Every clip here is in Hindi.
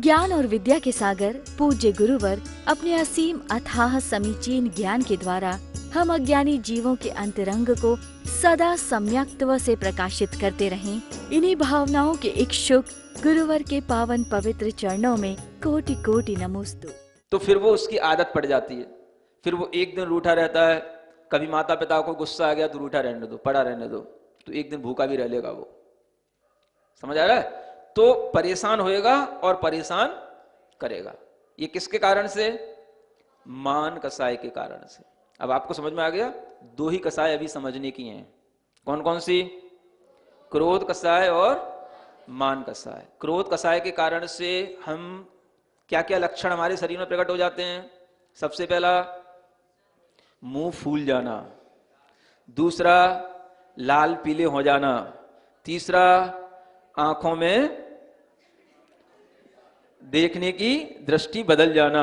ज्ञान और विद्या के सागर पूज्य गुरुवर अपने असीम अथाह समीचीन ज्ञान के द्वारा हम अज्ञानी जीवों के अंतरंग को सदा सम्यक्त्व से प्रकाशित करते रहें। इन्हीं भावनाओं के इच्छुक गुरुवर के पावन पवित्र चरणों में कोटि कोटि नमोस्तु। तो फिर वो उसकी आदत पड़ जाती है, फिर वो एक दिन रूठा रहता है। कभी माता पिता को गुस्सा आ गया तो रूठा रहने दो, पड़ा रहने दो, तो एक दिन भूखा भी रह लेगा वो। समझ आ रहा है? तो परेशान होएगा और परेशान करेगा। ये किसके कारण से? मान कसाय के कारण से। अब आपको समझ में आ गया? दो ही कसाय अभी समझने की हैं। कौन कौन सी? क्रोध कसाय और मान कसाय। क्रोध कसाय के कारण से हम क्या क्या लक्षण हमारे शरीर में प्रकट हो जाते हैं? सबसे पहला मुंह फूल जाना, दूसरा लाल पीले हो जाना, तीसरा आंखों में देखने की दृष्टि बदल जाना।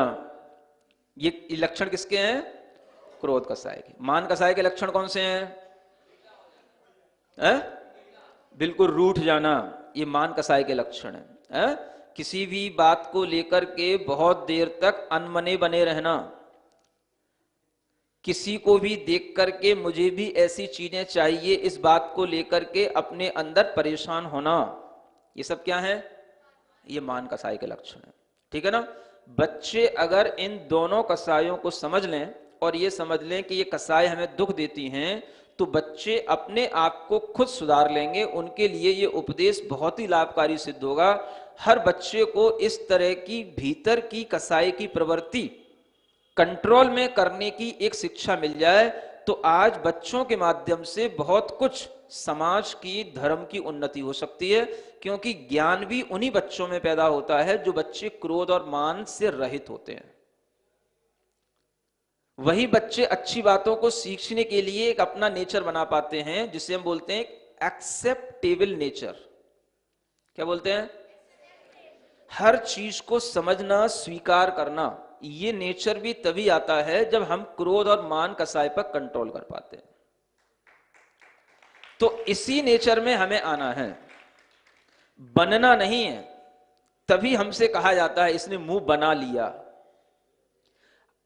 ये लक्षण किसके हैं? क्रोध कसाय के। मान कसाय के लक्षण कौन से हैं? बिल्कुल रूठ जाना, ये मान कसाय के लक्षण है। किसी भी बात को लेकर के बहुत देर तक अनमने बने रहना, किसी को भी देख करके मुझे भी ऐसी चीजें चाहिए, इस बात को लेकर के अपने अंदर परेशान होना, ये सब क्या है? ये मान कसाय के लक्षण है। ठीक है ना? बच्चे अगर इन दोनों कसायों को समझ लें और ये समझ लें कि ये कसाय हमें दुख देती हैं, तो बच्चे अपने आप को खुद सुधार लेंगे। उनके लिए ये उपदेश बहुत ही लाभकारी सिद्ध होगा। हर बच्चे को इस तरह की भीतर की कसाय की प्रवृत्ति कंट्रोल में करने की एक शिक्षा मिल जाए तो आज बच्चों के माध्यम से बहुत कुछ समाज की, धर्म की उन्नति हो सकती है। क्योंकि ज्ञान भी उन्हीं बच्चों में पैदा होता है जो बच्चे क्रोध और मान से रहित होते हैं। वही बच्चे अच्छी बातों को सीखने के लिए एक अपना नेचर बना पाते हैं, जिसे हम बोलते हैं एक्सेप्टेबल नेचर। क्या बोलते हैं? हर चीज को समझना, स्वीकार करना। ये नेचर भी तभी आता है जब हम क्रोध और मान कसाय पर कंट्रोल कर पाते हैं। तो इसी नेचर में हमें आना है, बनना नहीं है। तभी हमसे कहा जाता है इसने मुंह बना लिया।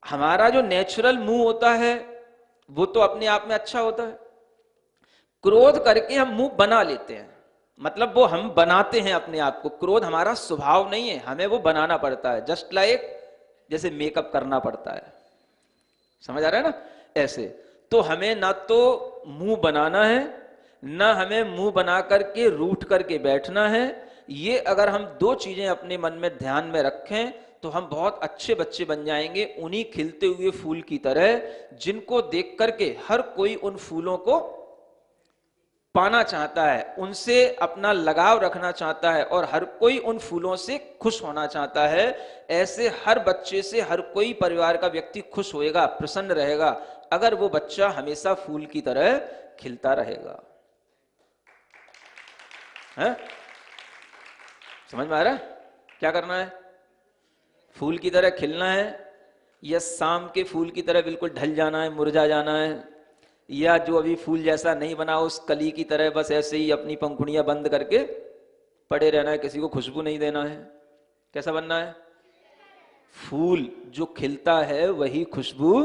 हमारा जो नेचुरल मुंह होता है वो तो अपने आप में अच्छा होता है। क्रोध करके हम मुंह बना लेते हैं, मतलब वो हम बनाते हैं अपने आप को। क्रोध हमारा स्वभाव नहीं है, हमें वो बनाना पड़ता है। जस्ट लाइक जैसे मेकअप करना पड़ता है। समझ आ रहा है ना? ऐसे तो हमें ना तो मुंह बनाना है, ना हमें मुंह बना करके रूठ करके बैठना है। ये अगर हम दो चीजें अपने मन में ध्यान में रखें तो हम बहुत अच्छे बच्चे बन जाएंगे, उन्हीं खिलते हुए फूल की तरह, जिनको देख करके हर कोई उन फूलों को पाना चाहता है, उनसे अपना लगाव रखना चाहता है और हर कोई उन फूलों से खुश होना चाहता है। ऐसे हर बच्चे से हर कोई परिवार का व्यक्ति खुश होएगा, प्रसन्न रहेगा, अगर वो बच्चा हमेशा फूल की तरह खिलता रहेगा। है? समझ में आ रहा है? क्या करना है? फूल की तरह खिलना है, या शाम के फूल की तरह बिल्कुल ढल जाना है, मुरझा जाना है, या जो अभी फूल जैसा नहीं बना उस कली की तरह बस ऐसे ही अपनी पंखुड़ियां बंद करके पड़े रहना है, किसी को खुशबू नहीं देना है? कैसा बनना है? फूल जो खिलता है वही खुशबू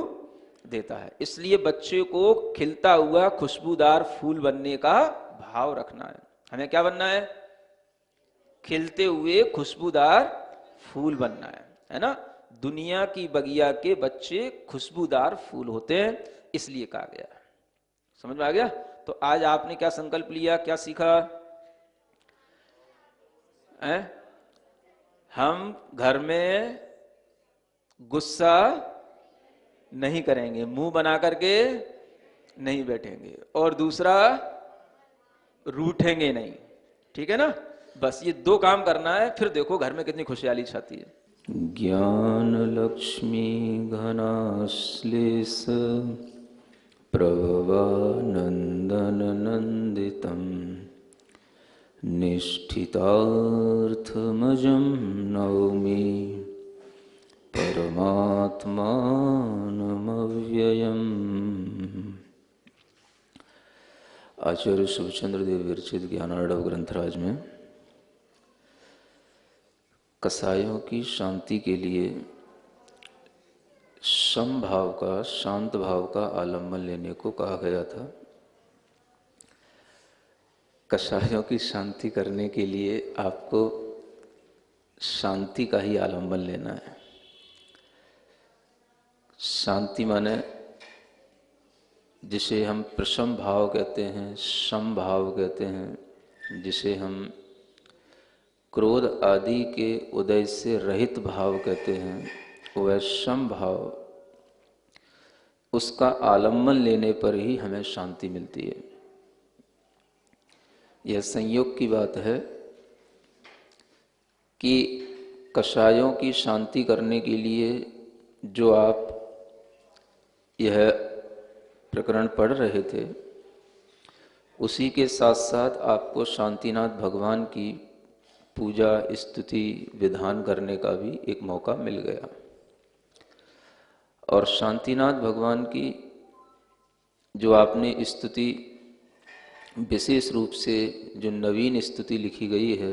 देता है। इसलिए बच्चे को खिलता हुआ खुशबूदार फूल बनने का भाव रखना है। हमें क्या बनना है? खिलते हुए खुशबूदार फूल बनना है ना? दुनिया की बगिया के बच्चे खुशबूदार फूल होते हैं, इसलिए कहा गया। समझ में आ गया? तो आज आपने क्या संकल्प लिया, क्या सीखा? हम घर में गुस्सा नहीं करेंगे, मुंह बना करके नहीं बैठेंगे, और दूसरा रूठेंगे नहीं। ठीक है ना? बस ये दो काम करना है, फिर देखो घर में कितनी खुशहाली छाती है। ज्ञान लक्ष्मी घनाश्लेष प्रभवानंदन नंदितम निष्ठितार्थमजं नौमि परमात्मानमव्ययम्। आचार्य शिवचंद्र देव विरचित ज्ञानार्णव ग्रंथराज में कसायों की शांति के लिए सम भाव का, शांत भाव का आलम्बन लेने को कहा गया था। कसायों की शांति करने के लिए आपको शांति का ही आलम्बन लेना है। शांति माने जिसे हम प्रशम भाव कहते हैं, सम भाव कहते हैं, जिसे हम क्रोध आदि के उदय से रहित भाव कहते हैं, वह सम भाव, उसका आलम्बन लेने पर ही हमें शांति मिलती है। यह संयोग की बात है कि कषायों की शांति करने के लिए जो आप यह प्रकरण पढ़ रहे थे, उसी के साथ साथ आपको शांतिनाथ भगवान की पूजा स्तुति विधान करने का भी एक मौका मिल गया। और शांतिनाथ भगवान की जो आपने स्तुति, विशेष रूप से जो नवीन स्तुति लिखी गई है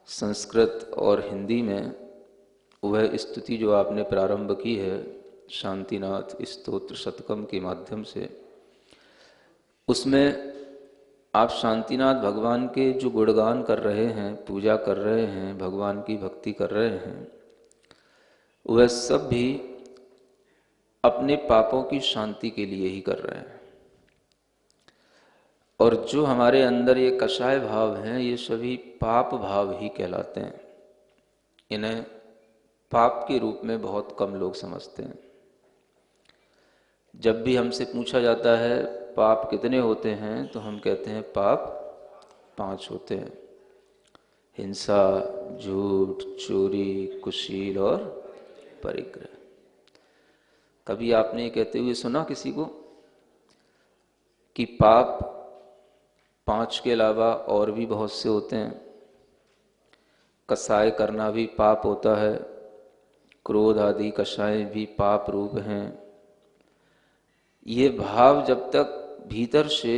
संस्कृत और हिंदी में, वह स्तुति जो आपने प्रारंभ की है शांतिनाथ स्तोत्र शतकम के माध्यम से, उसमें आप शांतिनाथ भगवान के जो गुणगान कर रहे हैं, पूजा कर रहे हैं, भगवान की भक्ति कर रहे हैं, वह सब भी अपने पापों की शांति के लिए ही कर रहे हैं। और जो हमारे अंदर ये कषाय भाव हैं, ये सभी पाप भाव ही कहलाते हैं। इन्हें पाप के रूप में बहुत कम लोग समझते हैं। जब भी हमसे पूछा जाता है पाप कितने होते हैं, तो हम कहते हैं पाप 5 होते हैं: हिंसा, झूठ, चोरी, कुशील और परिग्रह। कभी आपने ये कहते हुए सुना किसी को कि पाप 5 के अलावा और भी बहुत से होते हैं? कसाय करना भी पाप होता है, क्रोध आदि कषाय भी पाप रूप हैं। ये भाव जब तक भीतर से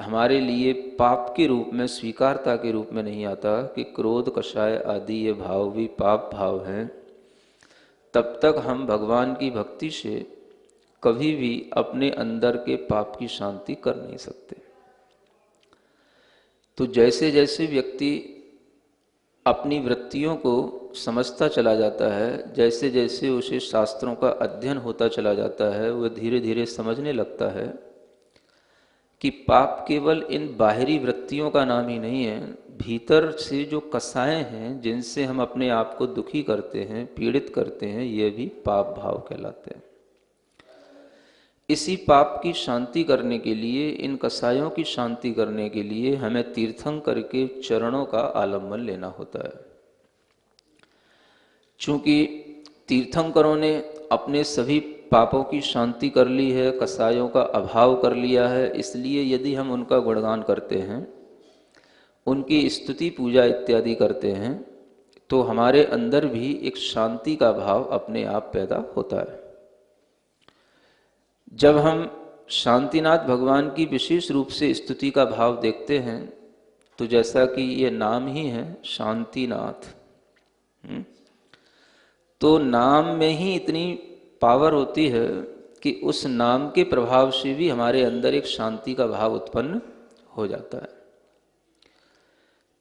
हमारे लिए पाप के रूप में, स्वीकारता के रूप में नहीं आता कि क्रोध कषाय आदि ये भाव भी पाप भाव हैं, तब तक हम भगवान की भक्ति से कभी भी अपने अंदर के पाप की शांति कर नहीं सकते। तो जैसे जैसे व्यक्ति अपनी वृत्तियों को समझता चला जाता है, जैसे जैसे उसे शास्त्रों का अध्ययन होता चला जाता है, वह धीरे धीरे समझने लगता है कि पाप केवल इन बाहरी वृत्तियों का नाम ही नहीं है, भीतर से जो कसाय हैं, जिनसे हम अपने आप को दुखी करते हैं, पीड़ित करते हैं, ये भी पाप भाव कहलाते हैं। इसी पाप की शांति करने के लिए, इन कसायों की शांति करने के लिए हमें तीर्थंकर के चरणों का आलम्बन लेना होता है। चूंकि तीर्थंकरों ने अपने सभी पापों की शांति कर ली है, कसायों का अभाव कर लिया है, इसलिए यदि हम उनका गुणगान करते हैं, उनकी स्तुति पूजा इत्यादि करते हैं, तो हमारे अंदर भी एक शांति का भाव अपने आप पैदा होता है। जब हम शांतिनाथ भगवान की विशेष रूप से स्तुति का भाव देखते हैं, तो जैसा कि ये नाम ही है शांतिनाथ, तो नाम में ही इतनी पावर होती है कि उस नाम के प्रभाव से भी हमारे अंदर एक शांति का भाव उत्पन्न हो जाता है।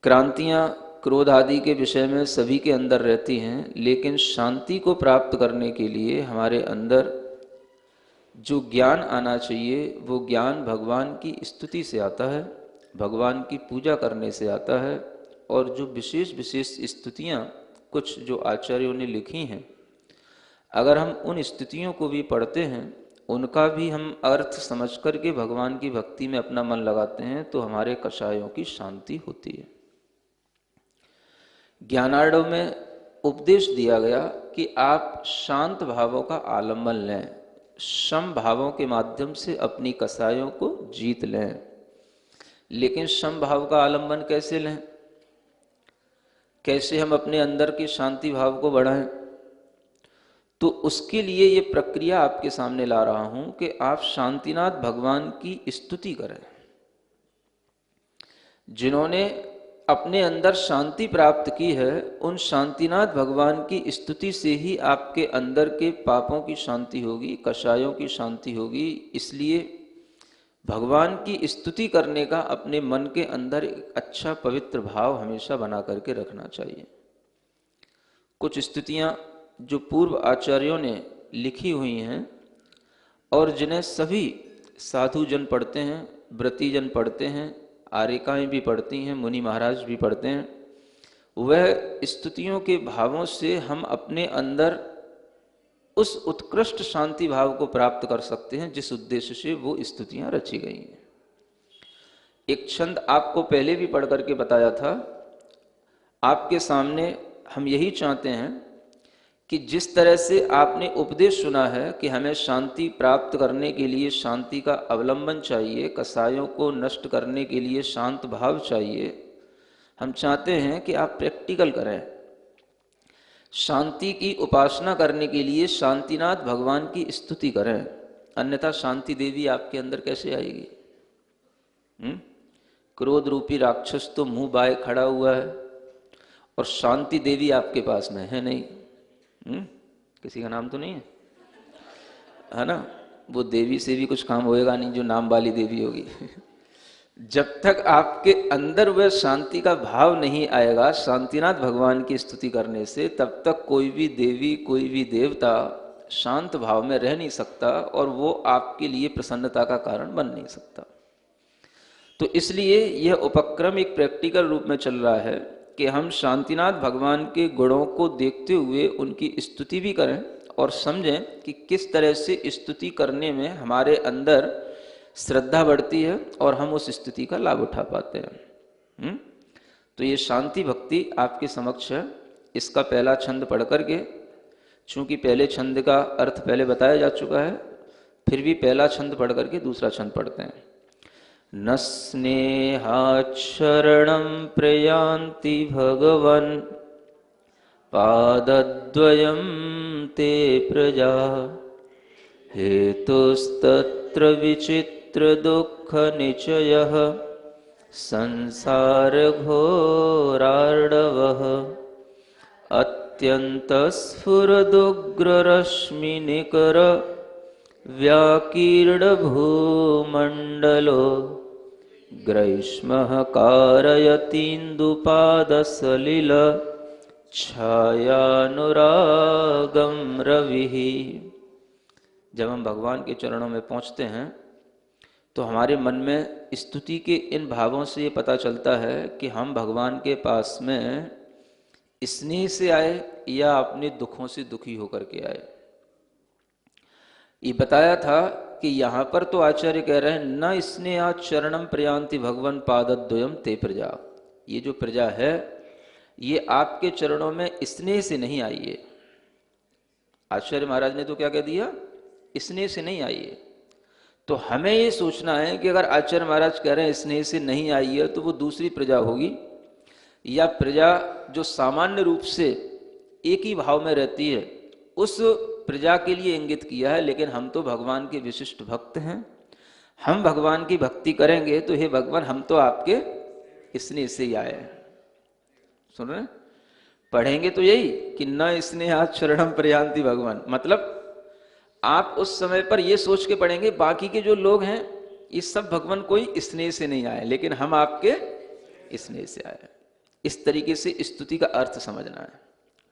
क्रांतियां क्रोध आदि के विषय में सभी के अंदर रहती हैं, लेकिन शांति को प्राप्त करने के लिए हमारे अंदर जो ज्ञान आना चाहिए, वो ज्ञान भगवान की स्तुति से आता है, भगवान की पूजा करने से आता है। और जो विशेष विशेष स्तुतियाँ कुछ जो आचार्यों ने लिखी हैं, अगर हम उन स्तुतियों को भी पढ़ते हैं, उनका भी हम अर्थ समझ कर के भगवान की भक्ति में अपना मन लगाते हैं, तो हमारे कषायों की शांति होती है। ज्ञानार्णव में उपदेश दिया गया कि आप शांत भावों का आलम्बन लें, सम भावों के माध्यम से अपनी कसायों को जीत लें। लेकिन सम भाव का आलम्बन कैसे लें, कैसे हम अपने अंदर के शांति भाव को बढ़ाएं? तो उसके लिए ये प्रक्रिया आपके सामने ला रहा हूं कि आप शांतिनाथ भगवान की स्तुति करें, जिन्होंने अपने अंदर शांति प्राप्त की है, उन शांतिनाथ भगवान की स्तुति से ही आपके अंदर के पापों की शांति होगी, कषायों की शांति होगी। इसलिए भगवान की स्तुति करने का अपने मन के अंदर एक अच्छा पवित्र भाव हमेशा बना करके रखना चाहिए। कुछ स्तुतियाँ जो पूर्व आचार्यों ने लिखी हुई हैं और जिन्हें सभी साधु जन पढ़ते हैं, व्रती जन पढ़ते हैं, आर्यिकाएँ भी पढ़ती हैं, मुनि महाराज भी पढ़ते हैं, वह स्तुतियों के भावों से हम अपने अंदर उस उत्कृष्ट शांति भाव को प्राप्त कर सकते हैं जिस उद्देश्य से वो स्तुतियाँ रची गई हैं। एक छंद आपको पहले भी पढ़ करके बताया था, आपके सामने हम यही चाहते हैं कि जिस तरह से आपने उपदेश सुना है कि हमें शांति प्राप्त करने के लिए शांति का अवलंबन चाहिए, कसायों को नष्ट करने के लिए शांत भाव चाहिए, हम चाहते हैं कि आप प्रैक्टिकल करें। शांति की उपासना करने के लिए शांतिनाथ भगवान की स्तुति करें, अन्यथा शांति देवी आपके अंदर कैसे आएगी? क्रोध रूपी राक्षस तो मुंह बाए खड़ा हुआ है और शांति देवी आपके पास में है नहीं। किसी का नाम तो नहीं है ना? वो देवी से भी कुछ काम होएगा नहीं जो नाम वाली देवी होगी। जब तक आपके अंदर वह शांति का भाव नहीं आएगा शांतिनाथ भगवान की स्तुति करने से, तब तक कोई भी देवी, कोई भी देवता शांत भाव में रह नहीं सकता और वो आपके लिए प्रसन्नता का कारण बन नहीं सकता। तो इसलिए यह उपक्रम एक प्रैक्टिकल रूप में चल रहा है कि हम शांतिनाथ भगवान के गुणों को देखते हुए उनकी स्तुति भी करें और समझें कि किस तरह से स्तुति करने में हमारे अंदर श्रद्धा बढ़ती है और हम उस स्तुति का लाभ उठा पाते हैं। तो ये शांति भक्ति आपके समक्ष है। इसका पहला छंद पढ़ करके, चूंकि पहले छंद का अर्थ पहले बताया जा चुका है, फिर भी पहला छंद पढ़ करके दूसरा छंद पढ़ते हैं। न स्नेहात् शरणं प्रयान्ति भगवन् पादद्वयं ते प्रजा हेतुस्तत्र विचित्र दुःख निचयः संसार घोरार्णवः अत्यंत स्फुरदुग्र रश्मि निकर व्याकीर्ण भूमंडलो ग्रैष्मः कारयतीन्दुपादसलिल छायानुरागम रविः। जब हम भगवान के चरणों में पहुंचते हैं तो हमारे मन में स्तुति के इन भावों से ये पता चलता है कि हम भगवान के पास में स्नेह से आए या अपने दुखों से दुखी होकर के आए। ये बताया था कि यहाँ पर तो आचार्य कह रहे हैं न स्नेहात् शरणं प्रयान्ति भगवन् पादद्वयं ते प्रजा। ये जो प्रजा है ये आपके चरणों में स्नेह से नहीं आई है। आचार्य महाराज ने तो क्या कह दिया? स्नेह से नहीं आई है। तो हमें ये सोचना है कि अगर आचार्य महाराज कह रहे हैं स्नेह से नहीं आई है तो वो दूसरी प्रजा होगी या प्रजा जो सामान्य रूप से एक ही भाव में रहती है उस प्रजा के लिए इंगित किया है। लेकिन हम तो भगवान के विशिष्ट भक्त हैं, हम भगवान की भक्ति करेंगे तो हे भगवान हम तो आपके स्नेह से ही आए हैं। सुन रहे? पढ़ेंगे तो यही कि न स्नेहात् शरणं प्रयान्ति भगवान, मतलब आप उस समय पर ये सोच के पढ़ेंगे बाकी के जो लोग हैं ये सब भगवान कोई स्नेह से नहीं आए, लेकिन हम आपके स्नेह से आए। इस तरीके से स्तुति का अर्थ समझना है।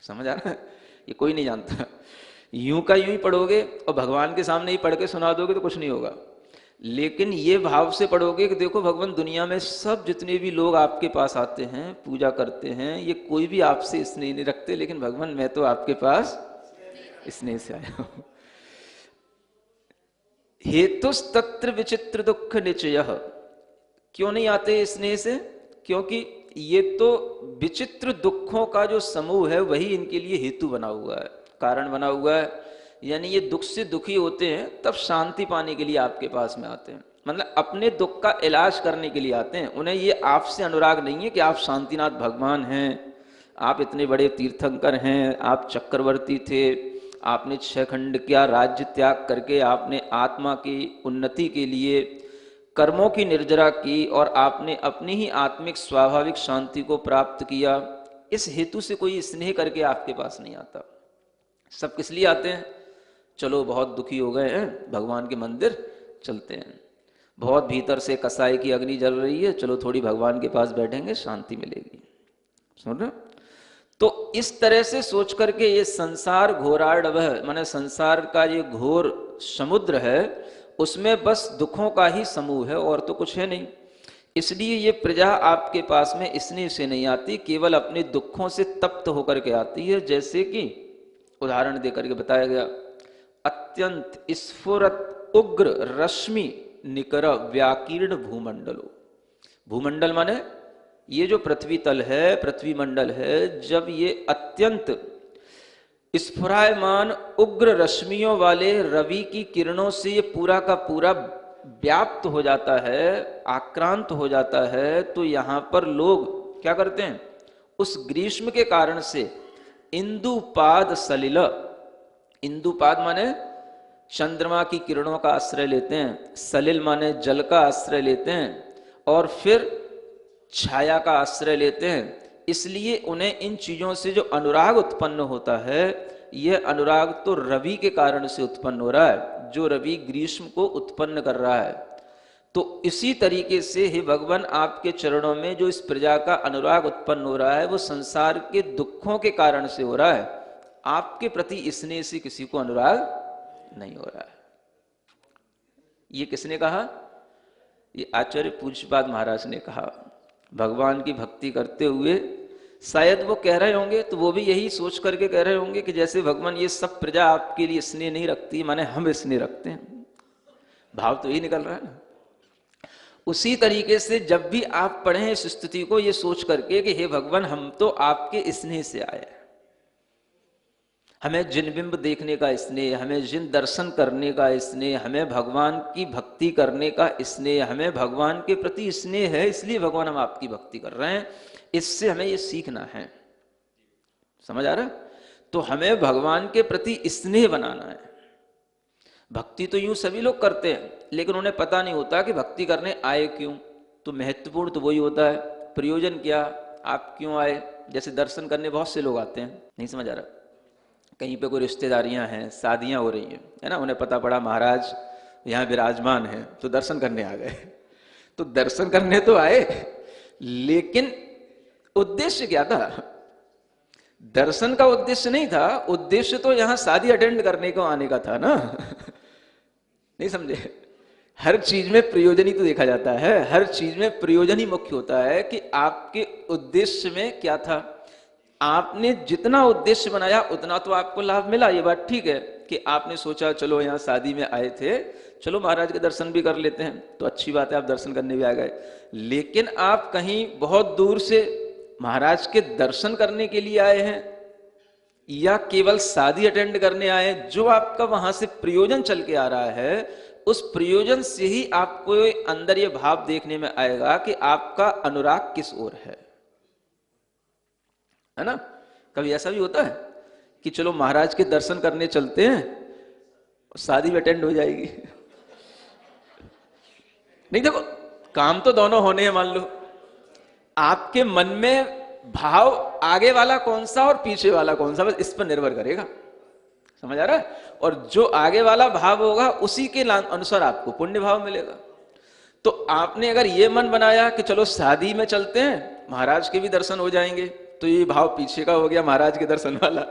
समझ आ रहा है? ये कोई नहीं जानता। यूं का यूं ही पढ़ोगे और भगवान के सामने ही पढ़ के सुना दोगे तो कुछ नहीं होगा। लेकिन ये भाव से पढ़ोगे कि देखो भगवान दुनिया में सब जितने भी लोग आपके पास आते हैं, पूजा करते हैं, ये कोई भी आपसे स्नेह नहीं रखते, लेकिन भगवान मैं तो आपके पास स्नेह से आया हूं। हेतुस्तत्र विचित्र दुःख निचयः। क्यों नहीं आते स्नेह से? क्योंकि ये तो विचित्र दुखों का जो समूह है वही इनके लिए हेतु बना हुआ है, कारण बना हुआ है। यानी ये दुख से दुखी होते हैं तब शांति पाने के लिए आपके पास में आते हैं, मतलब अपने दुख का इलाज करने के लिए आते हैं। उन्हें ये आपसे अनुराग नहीं है कि आप शांतिनाथ भगवान हैं, आप इतने बड़े तीर्थंकर हैं, आप चक्रवर्ती थे, आपने 6 खंड का राज्य त्याग करके आपने आत्मा की उन्नति के लिए कर्मों की निर्जरा की और आपने अपनी ही आत्मिक स्वाभाविक शांति को प्राप्त किया, इस हेतु से कोई स्नेह करके आपके पास नहीं आता। सब किस लिए आते हैं? चलो बहुत दुखी हो गए हैं, भगवान के मंदिर चलते हैं। बहुत भीतर से कसाई की अग्नि जल रही है, चलो थोड़ी भगवान के पास बैठेंगे, शांति मिलेगी। सुन रहे? तो इस तरह से सोच करके ये संसार घोरार्णव, माने संसार का ये घोर समुद्र है, उसमें बस दुखों का ही समूह है और तो कुछ है नहीं। इसलिए ये प्रजा आपके पास में स्नेह से नहीं आती, केवल अपने दुखों से तप्त होकर के आती है। जैसे कि उदाहरण देकर के बताया गया, अत्यंत स्फुरत उग्र रश्मि निकर व्याकीर्ण भूमंडलो। भूमंडल माने ये जो पृथ्वी तल है, पृथ्वी मंडल है, जब ये अत्यंत स्फुरायमान उग्र रश्मियों वाले रवि की किरणों से ये पूरा का पूरा व्याप्त हो जाता है, आक्रांत हो जाता है, तो यहां पर लोग क्या करते हैं? उस ग्रीष्म के कारण से इंदुपाद सलिल, इंदुपाद माने चंद्रमा की किरणों का आश्रय लेते हैं, सलिल माने जल का आश्रय लेते हैं, और फिर छाया का आश्रय लेते हैं। इसलिए उन्हें इन चीजों से जो अनुराग उत्पन्न होता है, यह अनुराग तो रवि के कारण से उत्पन्न हो रहा है, जो रवि ग्रीष्म को उत्पन्न कर रहा है। तो इसी तरीके से हे भगवान, आपके चरणों में जो इस प्रजा का अनुराग उत्पन्न हो रहा है, वो संसार के दुखों के कारण से हो रहा है, आपके प्रति स्नेह से किसी को अनुराग नहीं हो रहा है। ये किसने कहा? ये आचार्य पूज्यपाद महाराज ने कहा। भगवान की भक्ति करते हुए शायद वो कह रहे होंगे, तो वो भी यही सोच करके कह रहे होंगे कि जैसे भगवान ये सब प्रजा आपके लिए स्नेह नहीं रखती, माने हम स्नेह रखते हैं। भाव तो यही निकल रहा है ना। उसी तरीके से जब भी आप पढ़ें इस स्तुति को, ये सोच करके कि हे भगवान, हम तो आपके स्नेह से आए, हमें जिन बिंब देखने का स्नेह, हमें जिन दर्शन करने का स्नेह, हमें भगवान की भक्ति करने का स्नेह, हमें भगवान के प्रति स्नेह है, इसलिए भगवान हम आपकी भक्ति कर रहे हैं। इससे हमें ये सीखना है। समझ आ रहा? तो हमें भगवान के प्रति स्नेह बनाना है। भक्ति तो यूं सभी लोग करते हैं, लेकिन उन्हें पता नहीं होता कि भक्ति करने आए क्यों। तो महत्वपूर्ण तो वही होता है, प्रयोजन क्या, आप क्यों आए। जैसे दर्शन करने बहुत से लोग आते हैं, नहीं समझ आ रहा, कहीं पे कोई रिश्तेदारियां हैं, शादियां हो रही हैं, है ना, उन्हें पता पड़ा महाराज यहाँ विराजमान है, तो दर्शन करने आ गए। तो दर्शन करने तो आए, लेकिन उद्देश्य क्या था? दर्शन का उद्देश्य नहीं था, उद्देश्य तो यहां शादी अटेंड करने को आने का था ना। नहीं समझे? हर चीज में प्रयोजन ही तो देखा जाता है, हर चीज में प्रयोजन ही मुख्य होता है कि आपके उद्देश्य में क्या था। आपने जितना उद्देश्य बनाया उतना तो आपको लाभ मिला, ये बात ठीक है कि आपने सोचा चलो यहाँ शादी में आए थे, चलो महाराज के दर्शन भी कर लेते हैं, तो अच्छी बात है, आप दर्शन करने भी आ गए। लेकिन आप कहीं बहुत दूर से महाराज के दर्शन करने के लिए आए हैं या केवल शादी अटेंड करने आए हैं, जो आपका वहां से प्रयोजन चल के आ रहा है, उस प्रयोजन से ही आपको अंदर ये भाव देखने में आएगा कि आपका अनुराग किस ओर है ना। कभी ऐसा भी होता है कि चलो महाराज के दर्शन करने चलते हैं, शादी भी अटेंड हो जाएगी। नहीं, देखो काम तो दोनों होने हैं। मान लो आपके मन में भाव आगे वाला कौन सा और पीछे वाला कौन सा, बस इस पर निर्भर करेगा। समझ आ रहा है? और जो आगे वाला भाव होगा उसी के अनुसार आपको पुण्य भाव मिलेगा। तो आपने अगर ये मन बनाया कि चलो शादी में चलते हैं, महाराज के भी दर्शन हो जाएंगे, तो ये भाव पीछे का हो गया, महाराज के दर्शन वाला,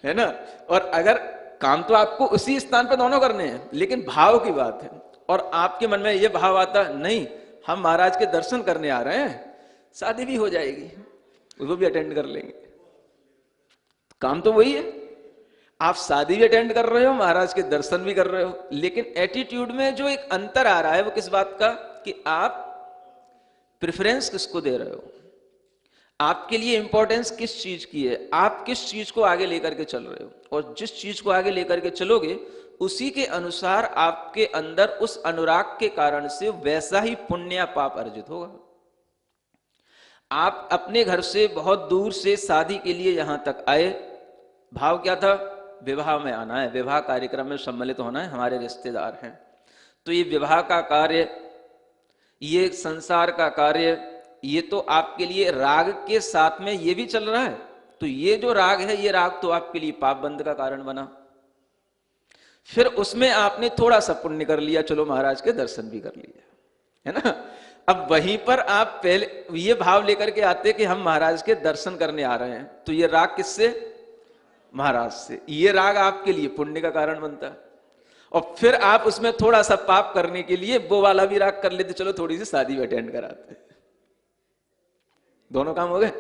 है ना। और अगर काम तो आपको उसी स्थान पर दोनों करने हैं, लेकिन भाव की बात है, और आपके मन में ये भाव आता नहीं हम महाराज के दर्शन करने आ रहे हैं, शादी भी हो जाएगी, वो भी अटेंड कर लेंगे, काम तो वही है। आप शादी भी अटेंड कर रहे हो, महाराज के दर्शन भी कर रहे हो, लेकिन एटीट्यूड में जो एक अंतर आ रहा है वो किस बात का, कि आप प्रेफरेंस किसको दे रहे हो, आपके लिए इंपॉर्टेंस किस चीज की है, आप किस चीज को आगे लेकर के चल रहे हो। और जिस चीज को आगे लेकर के चलोगे उसी के अनुसार आपके अंदर उस अनुराग के कारण से वैसा ही पुण्य या पाप अर्जित होगा। आप अपने घर से बहुत दूर से शादी के लिए यहां तक आए, भाव क्या था, विवाह में आना है, विवाह कार्यक्रम में सम्मिलित होना है, हमारे रिश्तेदार हैं। तो ये विवाह का कार्य ये संसार का कार्य, ये तो आपके लिए राग के साथ में ये भी चल रहा है, तो ये जो राग है, ये राग तो आपके लिए पाप बंध का कारण बना। फिर उसमें आपने थोड़ा सा पुण्य कर लिया, चलो महाराज के दर्शन भी कर लिए, है ना। अब वहीं पर आप पहले ये भाव लेकर के आते कि हम महाराज के दर्शन करने आ रहे हैं, तो ये राग किससे? महाराज से। ये राग आपके लिए पुण्य का कारण बनता है। और फिर आप उसमें थोड़ा सा पाप करने के लिए वो वाला भी राग कर लेते, चलो थोड़ी सी शादी भी अटेंड कराते, दोनों काम हो गए।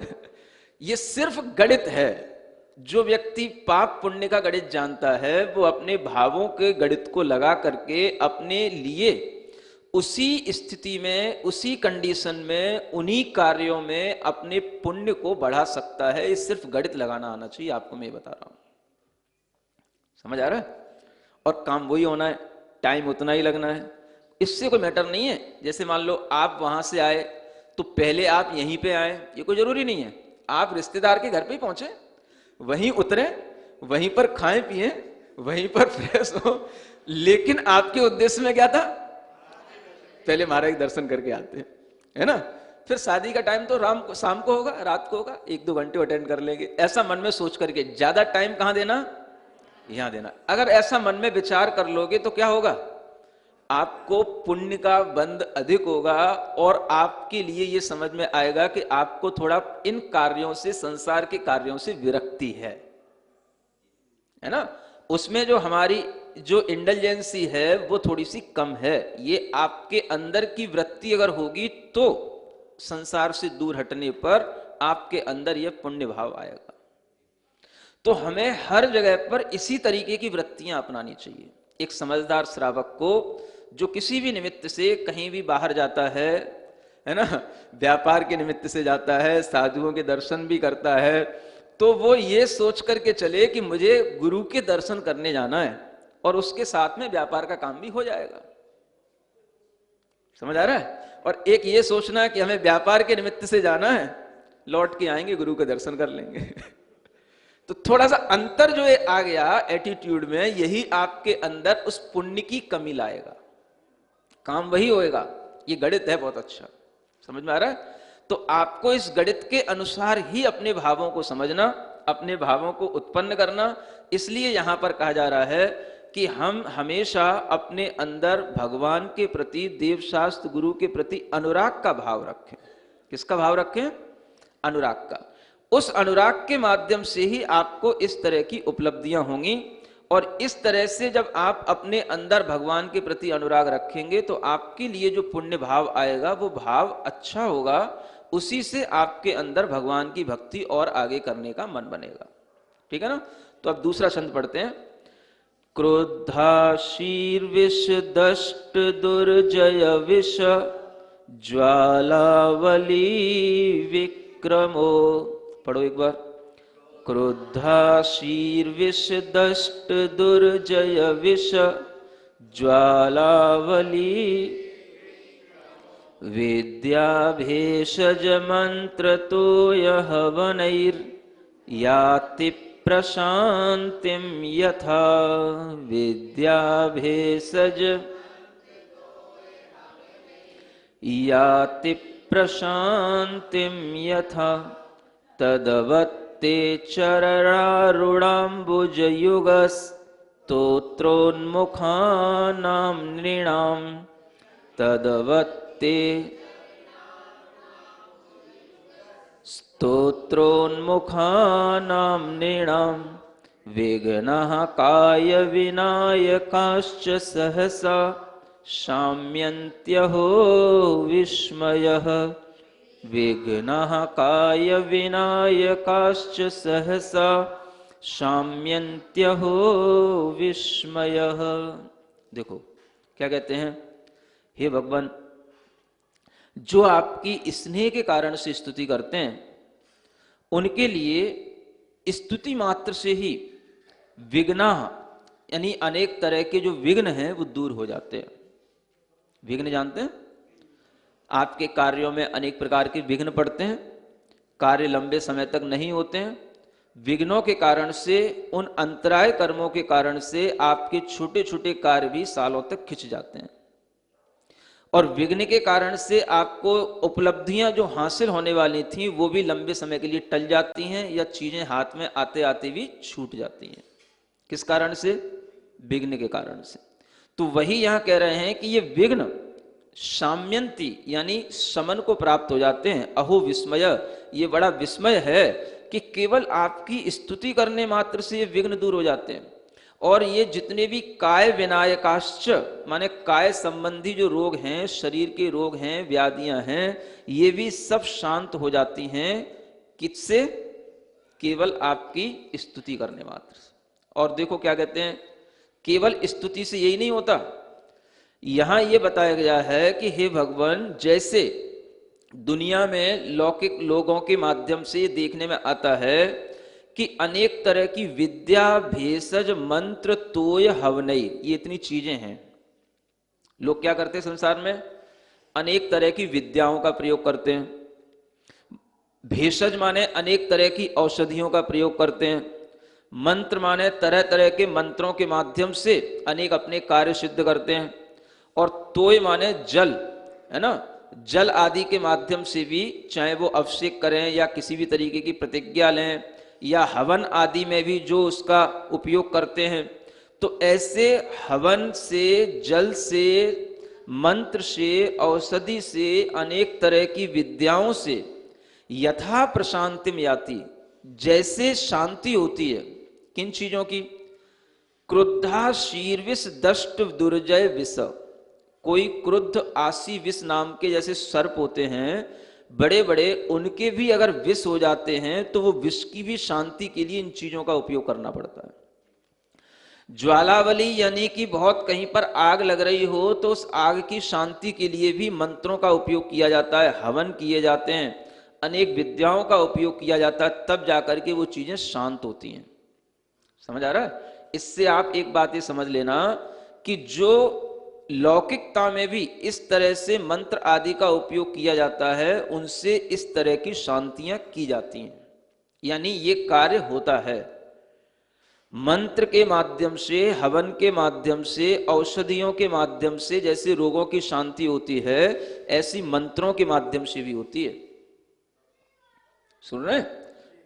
ये सिर्फ गणित है। जो व्यक्ति पाप पुण्य का गणित जानता है, वो अपने भावों के गणित को लगा करके अपने लिए उसी स्थिति में, उसी कंडीशन में, उन्हीं कार्यों में अपने पुण्य को बढ़ा सकता है। ये सिर्फ गणित लगाना आना चाहिए आपको, मैं बता रहा हूं। समझ आ रहा है? और काम वही होना है, टाइम उतना ही लगना है, इससे कोई मैटर नहीं है। जैसे मान लो आप वहां से आए तो पहले आप यहीं पे आए, ये कोई जरूरी नहीं है। आप रिश्तेदार के घर पे ही पहुंचे, वहीं उतरे, वहीं पर खाएं पिए, वहीं पर फ्रेश हो, लेकिन आपके उद्देश्य में क्या था? पहले महाराज दर्शन करके आते हैं, है ना। फिर शादी का टाइम तो शाम को होगा, रात को होगा, 1-2 घंटे अटेंड कर लेंगे, ऐसा मन में सोच करके ज्यादा टाइम कहां देना? यहां देना। अगर ऐसा मन में विचार कर लोगे तो क्या होगा? आपको पुण्य का बंध अधिक होगा और आपके लिए यह समझ में आएगा कि आपको थोड़ा इन कार्यों से, संसार के कार्यों से विरक्ति है ना। उसमें जो हमारी जो इंटेलिजेंसी है वो थोड़ी सी कम है। ये आपके अंदर की वृत्ति अगर होगी तो संसार से दूर हटने पर आपके अंदर यह पुण्य भाव आएगा। तो हमें हर जगह पर इसी तरीके की वृत्तियां अपनानी चाहिए। एक समझदार श्रावक को जो किसी भी निमित्त से कहीं भी बाहर जाता है ना, व्यापार के निमित्त से जाता है, साधुओं के दर्शन भी करता है, तो वो ये सोच करके चले कि मुझे गुरु के दर्शन करने जाना है और उसके साथ में व्यापार का काम भी हो जाएगा। समझ आ रहा है? और एक ये सोचना कि हमें व्यापार के निमित्त से जाना है, लौट के आएंगे गुरु के दर्शन कर लेंगे। तो थोड़ा सा अंतर जो आ गया एटीट्यूड में, यही आपके अंदर उस पुण्य की कमी लाएगा। काम वही होएगा। ये गणित है बहुत अच्छा, समझ में आ रहा है? तो आपको इस गणित के अनुसार ही अपने भावों को समझना, अपने भावों को उत्पन्न करना। इसलिए यहां पर कहा जा रहा है कि हम हमेशा अपने अंदर भगवान के प्रति, देव शास्त्र गुरु के प्रति अनुराग का भाव रखें। किसका भाव रखें? अनुराग का। उस अनुराग के माध्यम से ही आपको इस तरह की उपलब्धियां होंगी। और इस तरह से जब आप अपने अंदर भगवान के प्रति अनुराग रखेंगे तो आपके लिए जो पुण्य भाव आएगा वो भाव अच्छा होगा। उसी से आपके अंदर भगवान की भक्ति और आगे करने का मन बनेगा। ठीक है ना? तो अब दूसरा छंद पढ़ते हैं। क्रोधाशीर्विष दष्ट दुर्जय विष ज्वालावली विक्रमो। पढ़ो एक बार। क्रोधाशीर्विष दष्ट दुर्जय विष ज्वालावली विद्याभेषज मंत्र तो यह वनैर्याति प्रशांतिम यथा। विद्याभेषज याति प्रशांतिम यथा तदवत्ते चररारुडाम्बुजयुगस्तोत्रोन्मुखानां नृणां तदवत्ते स्तोत्रोन्मुखानां नृणां विघ्नः काय विनायकाश्च सहसा शाम्यन्त्यहो विस्मयः। विघ्नः काय विनायकाश्च सहसा शाम्यन्त्यहो विस्मयः। देखो क्या कहते हैं, हे भगवान, जो आपकी स्नेह के कारण से स्तुति करते हैं उनके लिए स्तुति मात्र से ही विघ्न यानी अनेक तरह के जो विघ्न हैं वो दूर हो जाते हैं। विघ्न जानते हैं? आपके कार्यों में अनेक प्रकार के विघ्न पड़ते हैं, कार्य लंबे समय तक नहीं होते हैं। विघ्नों के कारण से, उन अंतराय कर्मों के कारण से आपके छोटे छोटे कार्य भी सालों तक खिंच जाते हैं। और विघ्न के कारण से आपको उपलब्धियां जो हासिल होने वाली थी वो भी लंबे समय के लिए टल जाती हैं, या चीजें हाथ में आते आते भी छूट जाती हैं। किस कारण से? विघ्न के कारण से। तो वही यहां कह रहे हैं कि ये विघ्न शाम्यंती यानी शमन को प्राप्त हो जाते हैं। अहो विस्मय, ये बड़ा विस्मय है कि केवल आपकी स्तुति करने मात्र से ये विघ्न दूर हो जाते हैं। और ये जितने भी काय विनायकाश्च माने काय संबंधी जो रोग हैं, शरीर के रोग हैं, व्याधियां हैं, ये भी सब शांत हो जाती हैं। किससे? केवल आपकी स्तुति करने मात्र से। और देखो क्या कहते हैं, केवल स्तुति से यही नहीं होता, यहां ये बताया गया है कि हे भगवान, जैसे दुनिया में लौकिक लोगों के माध्यम से देखने में आता है कि अनेक तरह की विद्या, भेषज, मंत्र, तोय, हवनई, ये इतनी चीजें हैं। लोग क्या करते हैं संसार में? अनेक तरह की विद्याओं का प्रयोग करते हैं। भेषज माने अनेक तरह की औषधियों का प्रयोग करते हैं। मंत्र माने तरह तरह के मंत्रों के माध्यम से अनेक अपने कार्य सिद्ध करते हैं। और तोय माने जल, है ना, जल आदि के माध्यम से भी, चाहे वो अभिषेक करें या किसी भी तरीके की प्रतिज्ञा लें, या हवन आदि में भी जो उसका उपयोग करते हैं। तो ऐसे हवन से, जल से, मंत्र से, औषधि से, अनेक तरह की विद्याओं से यथा प्रशांतिम याति, जैसे शांति होती है। किन चीजों की? क्रुद्धा शीर्विष दष्ट दुर्जय विष, कोई क्रुद्ध आसी विष नाम के जैसे सर्प होते हैं बड़े बड़े, उनके भी अगर विष हो जाते हैं तो वो विष की भी शांति के लिए इन चीजों का उपयोग करना पड़ता है। ज्वालावली यानी कि बहुत कहीं पर आग लग रही हो तो उस आग की शांति के लिए भी मंत्रों का उपयोग किया जाता है, हवन किए जाते हैं, अनेक विद्याओं का उपयोग किया जाता है, तब जाकर के वो चीजें शांत होती हैं। समझ आ रहा है? इससे आप एक बात ये समझ लेना कि जो लौकिकता में भी इस तरह से मंत्र आदि का उपयोग किया जाता है, उनसे इस तरह की शांतियां की जाती हैं, यानी ये कार्य होता है। मंत्र के माध्यम से, हवन के माध्यम से, औषधियों के माध्यम से जैसे रोगों की शांति होती है, ऐसी मंत्रों के माध्यम से भी होती है। सुन रहे हैं?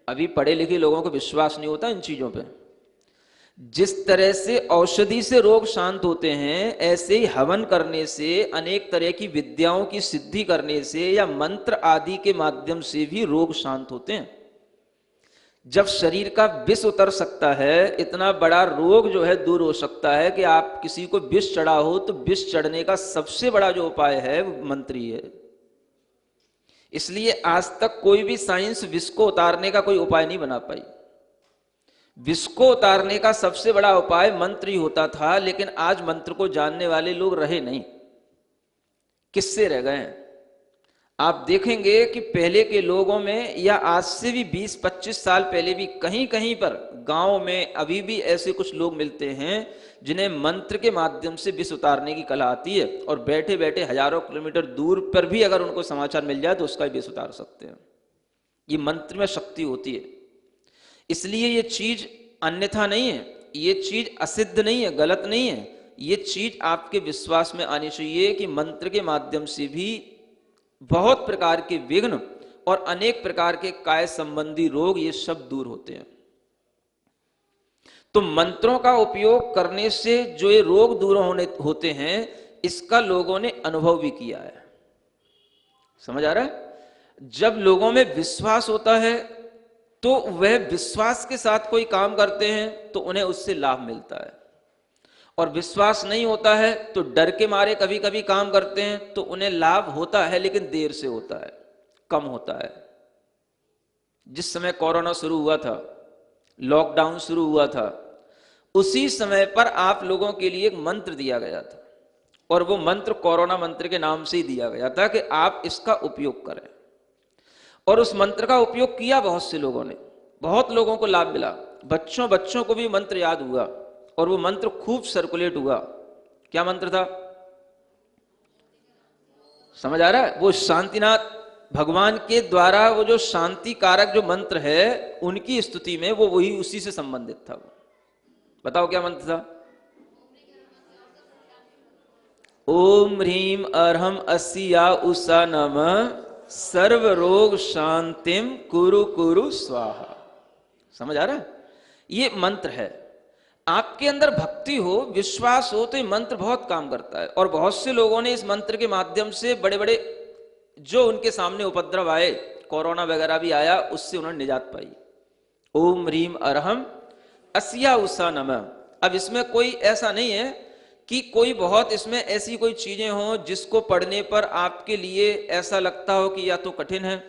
अभी पढ़े लिखे लोगों को विश्वास नहीं होता इन चीजों पे। जिस तरह से औषधि से रोग शांत होते हैं, ऐसे ही हवन करने से, अनेक तरह की विद्याओं की सिद्धि करने से या मंत्र आदि के माध्यम से भी रोग शांत होते हैं। जब शरीर का विष उतर सकता है, इतना बड़ा रोग जो है दूर हो सकता है कि आप किसी को विष चढ़ा हो तो विष चढ़ने का सबसे बड़ा जो उपाय है वो मंत्र ही है। इसलिए आज तक कोई भी साइंस विष को उतारने का कोई उपाय नहीं बना पाई। विष को उतारने का सबसे बड़ा उपाय मंत्र ही होता था, लेकिन आज मंत्र को जानने वाले लोग रहे नहीं। किससे रह गए? आप देखेंगे कि पहले के लोगों में, या आज से भी 20-25 साल पहले भी कहीं कहीं पर गांव में अभी भी ऐसे कुछ लोग मिलते हैं जिन्हें मंत्र के माध्यम से विष उतारने की कला आती है, और बैठे बैठे हजारों किलोमीटर दूर पर भी अगर उनको समाचार मिल जाए तो उसका विष उतार सकते हैं। ये मंत्र में शक्ति होती है। इसलिए ये चीज अन्यथा नहीं है, ये चीज असिद्ध नहीं है, गलत नहीं है। ये चीज आपके विश्वास में आनी चाहिए कि मंत्र के माध्यम से भी बहुत प्रकार के विघ्न और अनेक प्रकार के काय संबंधी रोग, ये सब दूर होते हैं। तो मंत्रों का उपयोग करने से जो ये रोग दूर होते हैं, इसका लोगों ने अनुभव भी किया है। समझ आ रहा है? जब लोगों में विश्वास होता है तो वह विश्वास के साथ कोई काम करते हैं तो उन्हें उससे लाभ मिलता है, और विश्वास नहीं होता है तो डर के मारे कभी कभी काम करते हैं तो उन्हें लाभ होता है, लेकिन देर से होता है, कम होता है। जिस समय कोरोना शुरू हुआ था, लॉकडाउन शुरू हुआ था, उसी समय पर आप लोगों के लिए एक मंत्र दिया गया था, और वो मंत्र कोरोना मंत्र के नाम से ही दिया गया था कि आप इसका उपयोग करें। और उस मंत्र का उपयोग किया बहुत से लोगों ने, बहुत लोगों को लाभ मिला। बच्चों को भी मंत्र याद हुआ और वो मंत्र खूब सर्कुलेट हुआ। क्या मंत्र था? समझ आ रहा है? वो शांतिनाथ भगवान के द्वारा वो जो शांति कारक जो मंत्र है, उनकी स्तुति में वो वही उसी से संबंधित था। बताओ क्या मंत्र था? ओम ह्रीम अर्हम अस्या उषा नमः सर्व रोग शांतिम कुरु कुरु स्वाहा। समझ आ रहा है? ये मंत्र है। आपके अंदर भक्ति हो, विश्वास हो, तो ये मंत्र बहुत काम करता है। और बहुत से लोगों ने इस मंत्र के माध्यम से बड़े बड़े जो उनके सामने उपद्रव आए, कोरोना वगैरह भी आया, उससे उन्होंने निजात पाई। ओम ह्रीम अर्हम अस्या उषा नमः। अब इसमें कोई ऐसा नहीं है कि कोई बहुत इसमें ऐसी कोई चीजें हों जिसको पढ़ने पर आपके लिए ऐसा लगता हो कि या तो कठिन है,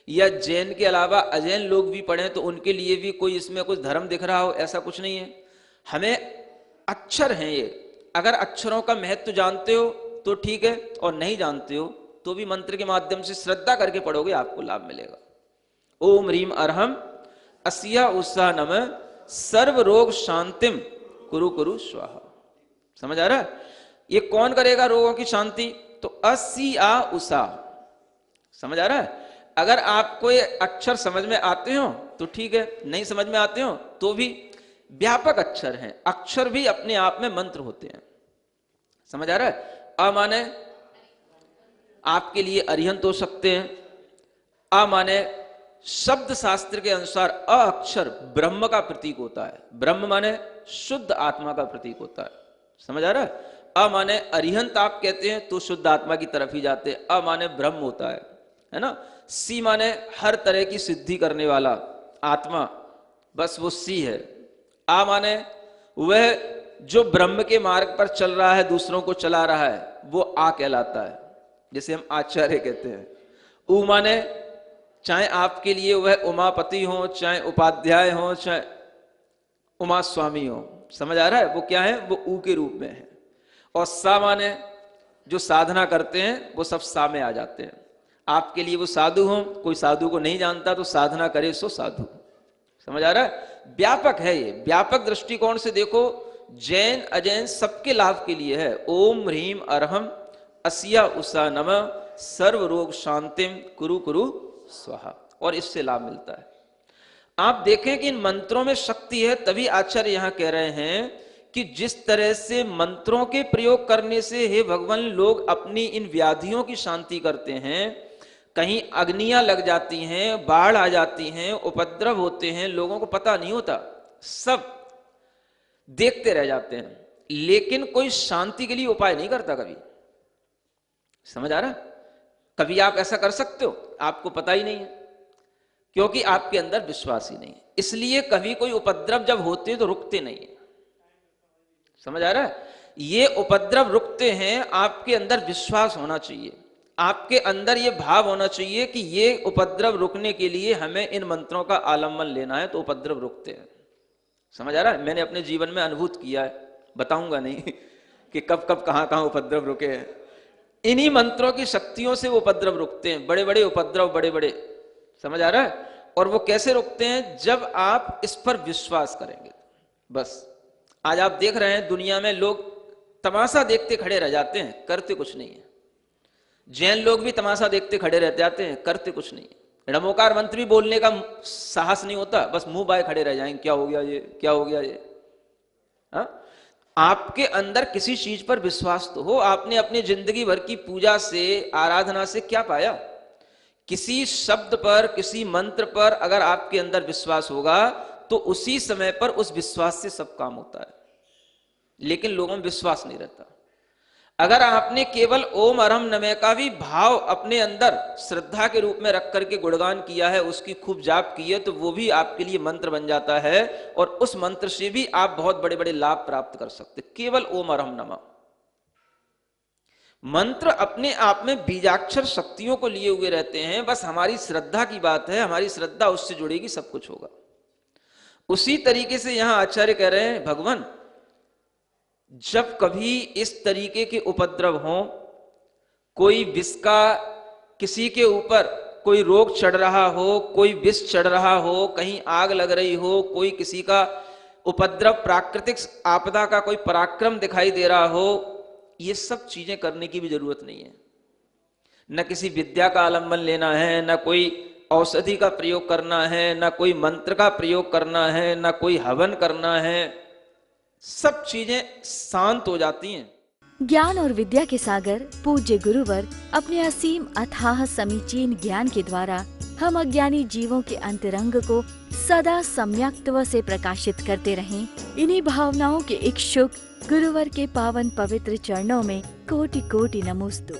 या जैन के अलावा अजैन लोग भी पढ़ें तो उनके लिए भी कोई इसमें कुछ धर्म दिख रहा हो, ऐसा कुछ नहीं है। हमें अक्षर हैं ये, अगर अक्षरों का महत्व जानते हो तो ठीक है, और नहीं जानते हो तो भी मंत्र के माध्यम से श्रद्धा करके पढ़ोगे, आपको लाभ मिलेगा। ओम ह्रीम अर्हम अस्या उषा नमः सर्व रोग शांतिम कुरु कुरु स्वाहा। समझ आ रहा है? ये कौन करेगा रोगों की शांति? तो अस्या उषा। समझ आ रहा है? अगर आपको ये अक्षर समझ में आते हो तो ठीक है, नहीं समझ में आते हो तो भी व्यापक अक्षर हैं। अक्षर भी अपने आप में मंत्र होते हैं। समझ आ रहा है? अ माने आपके लिए अरिहंत हो सकते हैं। अ माने शब्द शास्त्र के अनुसार अ अक्षर ब्रह्म का प्रतीक होता है। ब्रह्म माने शुद्ध आत्मा का प्रतीक होता है। समझ आ रहा है? अ माने अरिहंत आप कहते हैं तो शुद्ध आत्मा की तरफ ही जाते हैं। अ माने ब्रह्म होता है ना? सी माने हर तरह की सिद्धि करने वाला आत्मा, बस वो सी है। आ माने वह जो ब्रह्म के मार्ग पर चल रहा है, दूसरों को चला रहा है, वो आ कहलाता है, जिसे हम आचार्य कहते हैं। उ माने चाहे आपके लिए वह उमापति हो, चाहे उपाध्याय हो, चाहे उमा स्वामी हो। समझ आ रहा है? वो क्या है? वो ऊ के रूप में है। और सा माने जो साधना करते हैं वो सब सा में आ जाते हैं। आपके लिए वो साधु हो, कोई साधु को नहीं जानता तो साधना करे सो साधु। समझ आ रहा है? व्यापक है ये। व्यापक दृष्टिकोण से देखो, जैन अजैन सबके लाभ के लिए है। ओम ह्रीम अर्हम अस्या उषा नमः सर्व रोग शांतिम कुरु कुरु स्वाहा। और इससे लाभ मिलता है। आप देखें कि इन मंत्रों में शक्ति है, तभी आचार्य यहां कह रहे हैं कि जिस तरह से मंत्रों के प्रयोग करने से हे भगवान लोग अपनी इन व्याधियों की शांति करते हैं, कहीं अग्नियां लग जाती हैं, बाढ़ आ जाती हैं, उपद्रव होते हैं, लोगों को पता नहीं होता, सब देखते रह जाते हैं, लेकिन कोई शांति के लिए उपाय नहीं करता कभी। समझ आ रहा? कभी आप ऐसा कर सकते हो? आपको पता ही नहीं है, क्योंकि आपके अंदर विश्वास ही नहीं है। इसलिए कभी कोई उपद्रव जब होते हैं तो रुकते नहीं है। समझ आ रहा है? ये उपद्रव रुकते हैं, आपके अंदर विश्वास होना चाहिए, आपके अंदर ये भाव होना चाहिए कि ये उपद्रव रुकने के लिए हमें इन मंत्रों का आलम्बन लेना है, तो उपद्रव रुकते हैं। समझ आ रहा है? मैंने अपने जीवन में अनुभूत किया है, बताऊंगा नहीं कि कब कब कहां कहां उपद्रव रुके हैं। इन्हीं मंत्रों की शक्तियों से वो उपद्रव रुकते हैं, बड़े बड़े उपद्रव, बड़े बड़े। समझ आ रहा है? और वो कैसे रुकते हैं? जब आप इस पर विश्वास करेंगे। बस आज आप देख रहे हैं दुनिया में लोग तमाशा देखते खड़े रह जाते हैं, करते कुछ नहीं है। जैन लोग भी तमाशा देखते खड़े रह जाते हैं, करते कुछ नहीं है। णमोकार मंत्र भी बोलने का साहस नहीं होता, बस मुंह बाय खड़े रह जाएंगे, क्या हो गया ये, क्या हो गया ये। हा? आपके अंदर किसी चीज पर विश्वास तो हो। आपने अपनी जिंदगी भर की पूजा से, आराधना से क्या पाया? किसी शब्द पर, किसी मंत्र पर अगर आपके अंदर विश्वास होगा तो उसी समय पर उस विश्वास से सब काम होता है, लेकिन लोगों में विश्वास नहीं रहता। अगर आपने केवल ओम अरहम नमः का भी भाव अपने अंदर श्रद्धा के रूप में रख करके गुणगान किया है, उसकी खूब जाप की है, तो वो भी आपके लिए मंत्र बन जाता है, और उस मंत्र से भी आप बहुत बड़े बड़े लाभ प्राप्त कर सकते। केवल ओम अरहम नमः मंत्र अपने आप में बीजाक्षर शक्तियों को लिए हुए रहते हैं। बस हमारी श्रद्धा की बात है, हमारी श्रद्धा उससे जुड़ेगी, सब कुछ होगा। उसी तरीके से यहां आचार्य कह रहे हैं, भगवान जब कभी इस तरीके के उपद्रव हो, कोई विष का किसी के ऊपर कोई रोग चढ़ रहा हो, कोई विष चढ़ रहा हो, कहीं आग लग रही हो, कोई किसी का उपद्रव, प्राकृतिक आपदा का कोई पराक्रम दिखाई दे रहा हो, ये सब चीजें करने की भी जरूरत नहीं है। न किसी विद्या का आलंबन लेना है, न कोई औषधि का प्रयोग करना है, न कोई मंत्र का प्रयोग करना है, न कोई हवन करना है। सब चीजें शांत हो जाती हैं। ज्ञान और विद्या के सागर पूज्य गुरुवर अपने असीम अथाह समीचीन ज्ञान के द्वारा हम अज्ञानी जीवों के अंतरंग को सदा सम्यक्त्व से प्रकाशित करते रहें। इन्हीं भावनाओं के इच्छुक गुरुवर के पावन पवित्र चरणों में कोटि कोटि नमोस्तु।